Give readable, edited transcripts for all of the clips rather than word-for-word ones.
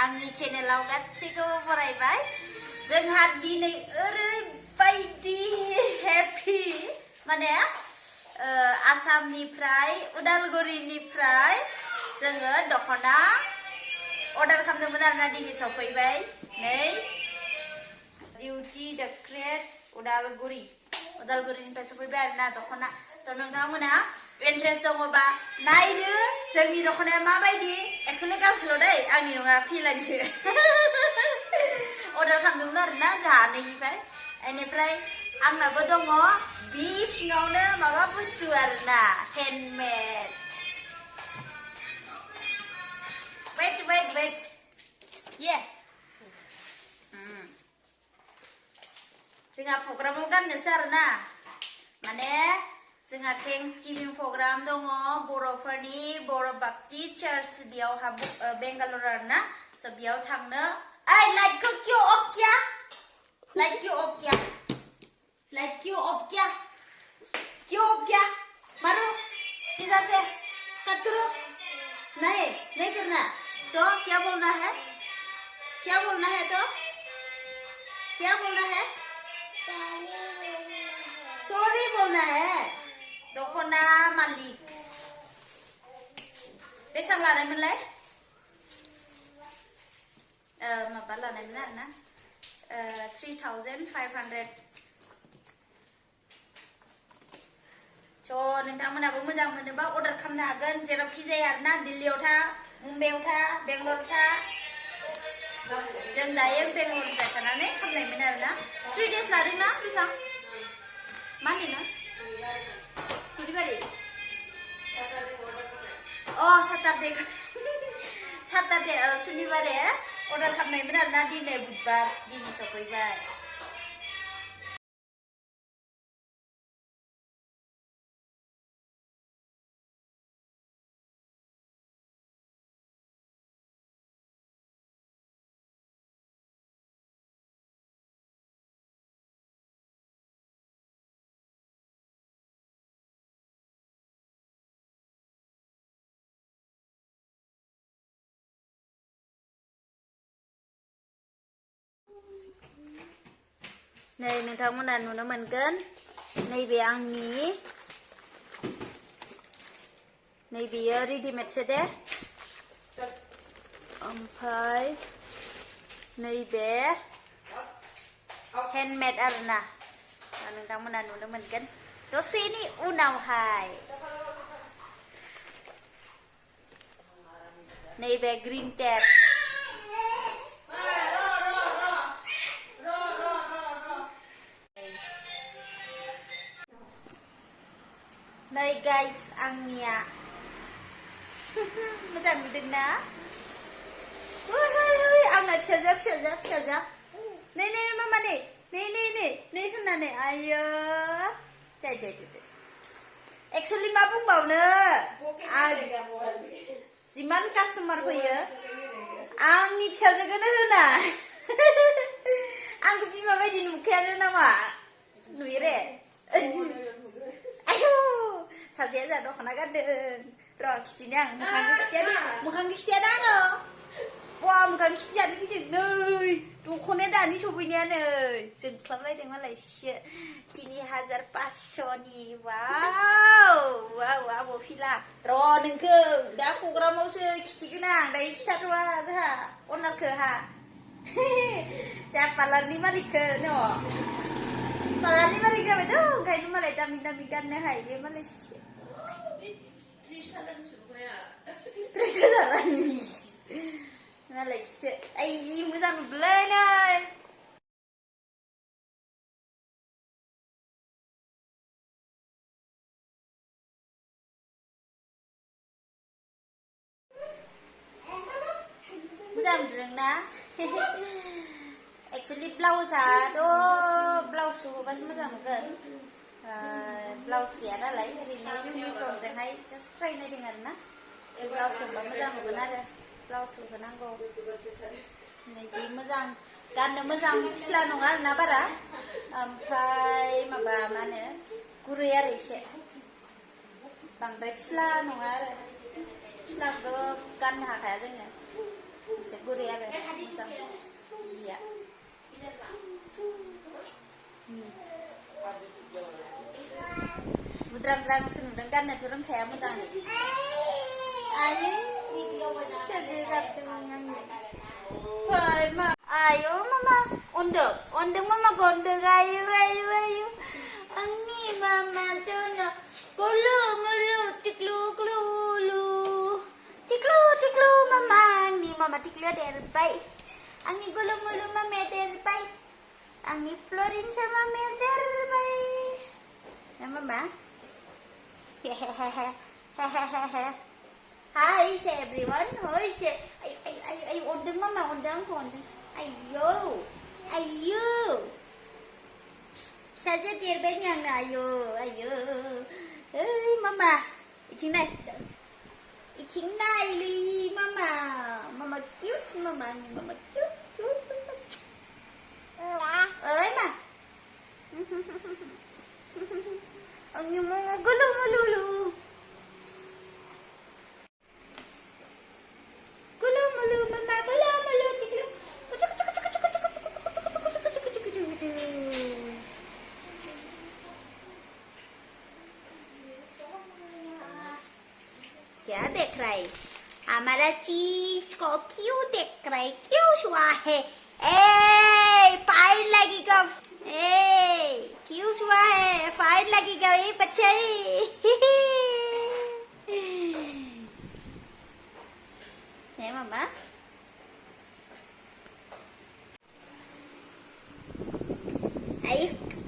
आंनि चेनेलाव गासैखौबो बरायबाय जोंहा दिनै ओरैबायदि हेपि माने आसामनिफ्राय उदालगुरिनिफ्राय जोङो दखना अर्डार खालामदोंमोन आरोना दिनै सफैबाय नै डिउटी द ग्रेट उदालगुरिनिफ्राय सफैबाय आरोना दखना तो नोंथांमोना इन्ट्रेस्ट दङबा नायदो जोंनि दखनाया माबायदि एक्चुअली गांसेल' दै आंनि नङा फिलांसो अर्डार खालामदोंमोन आरोना जोंहा आनैनिफ्राय बेनिफ्राय आंनाबो दङ बि सिङावनो माबा बुस्थु आरोना हेन्डमेड wait yeah जोंहा प्रग्रामाव गाननोसै आरोना माने जोंहा थेंक्सगिभिं प्रग्राम दङ बर'फोरनि बर' बाप्ति चार्च बेयावहा बेंगालर आरोना स' बेयाव थांनो ओइ लाइटखौ क्यों अफ किया क्यों अफ किया मारो सीधा से कट करो नहीं करना तो क्या बोलना है तो सॉरी बोलना है दखना मालिक बेसेबां लानायमोनलाय माबा लानायमोन आरोना 3,500 स' नोंथांमोनाबो मोजां मोनोबा अर्डार खालामनो हागोन जेरावखि जाया आरोना दिल्लीयाव था मुम्बाइआव था बेंगलराव था जों दायो बेंगलरनिफ्राय थानानै खालामनायमोन आरोना 3 days लादोंना बेसेबां मा होनो साटारडे सुनिबारे अर्डार खालामनायमोन आरोना दिनै बुधबार दिनै सफैबाय नै नोंथांमोना नुनो मोनगोन नैबे आंनि नैबेयो रेडिमेडसो दे ओमफ्राय नैबे हेन्डमेड आरोना नोंथांमोना नुनो मोनगोन दसेनि उनावहाय नैबे ग्रीन टेप नै गाइस आंनिया मोजां नुदोंना आंना फिसाजा नै मामा नै सननानै आयो दे एक्चुअली मा बुंबावनो जिमान कास्टमार फैयो आंनि फिसाजोखौनो होना आंखौ बिमा बायदि नुखायानो नामा नुयो रे आयौ सासेया जा दखना गानदों र' खिथिनो आं मोखांखौ खिथियाना आङो वा मोखां खिथिजानो गिदिर नै दखनाया दानि सफैनायानो जोंख्लाबलायदों मालायसो 3,500नि वाव आब' फिला र' नोंखौ दा प्रग्रामावसो खिथिगोन आं दायो खिथाथ'वा जोंहा अनारखौ हा जोंहा पार्लारनि मालिकखौ न' पार्लारनि मालिक जाबाय थ' ओंखायनो मालाय दामि गाननो हायो मालायसो 30,000 मालायसो आइ जि मोजां नुदोंलै नै मोजां नुदोंना एक्चुअली ब्लाउसाथ' ब्लाउस सुहोबासो मोजां नुगोन ब्लाउस गैया नालाय ओरैनो इउनिफर्मजोंहाय जास्ट ट्राइ नायदों आरोना ब्लाउस जोंबा मोजां नुगोन आरो ब्लाउस सुहोनांगौ नै जि मोजां गाननो मोजां फिस्ला नङा आरोना बारा ओमफ्राय माबा मा होनो गुरै आरो एसे बांद्राय फिस्ला नङा आरो फिस्लाखौ गाननो हाखाया जोङो एसे गुरै आरो udrang-udrang senudang kan itu orang kayak macam ni. Ayo, saja kata nyanyi. Hai ma, ayo mama, undang mama gondeng ayo. Angni mama jono, kulu mulu tiklu mama, angni mama tiklu derbai, angni kulu mulu mama derbai, angni Florin sama mama derbai. Ya mama. Hi, say everyone. Hi, say. Ayo, undang mama, undang. Ayo. Saja dirben yang na, ayo. Mama. Iting nai li, mama. Mama cute, mama cute. Ơi mà. Ang yung mga gulong-malulu. Mama, gulong-malu, tiklo. क्या देख रहा है? हमारा cheese को क्यों देख रहा है? क्यों हुआ है? फाइन लगेगा। क्यों हुआ है? फाइन लगेगा ये बच्चे। है मम्मा?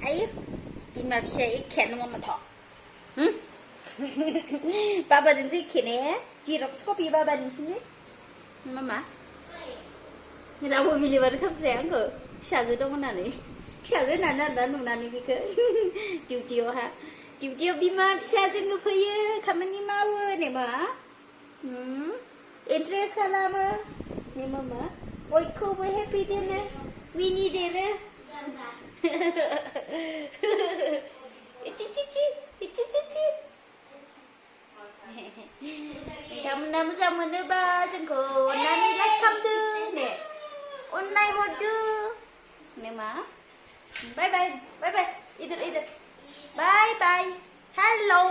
Ayo. Bima bisa ikan mama thọ. Baba jinsi kene, Xerox copy baba jinsi. Mama. Rawo milih baru kap sayang ko. Fisajo dong nani. Fisajo nana nunani bika. Diu ha. Diu bima fisajo ngepaya kamani mawa ne ma. Interest kalama ne mama. Bयखौबो happy dene. Mini dere. Ici. Kamu मोजां मोनोबा जोंखौ अननानै like खालामदो ने अननाय हरदो ने मा बाय इधर बाय हेलो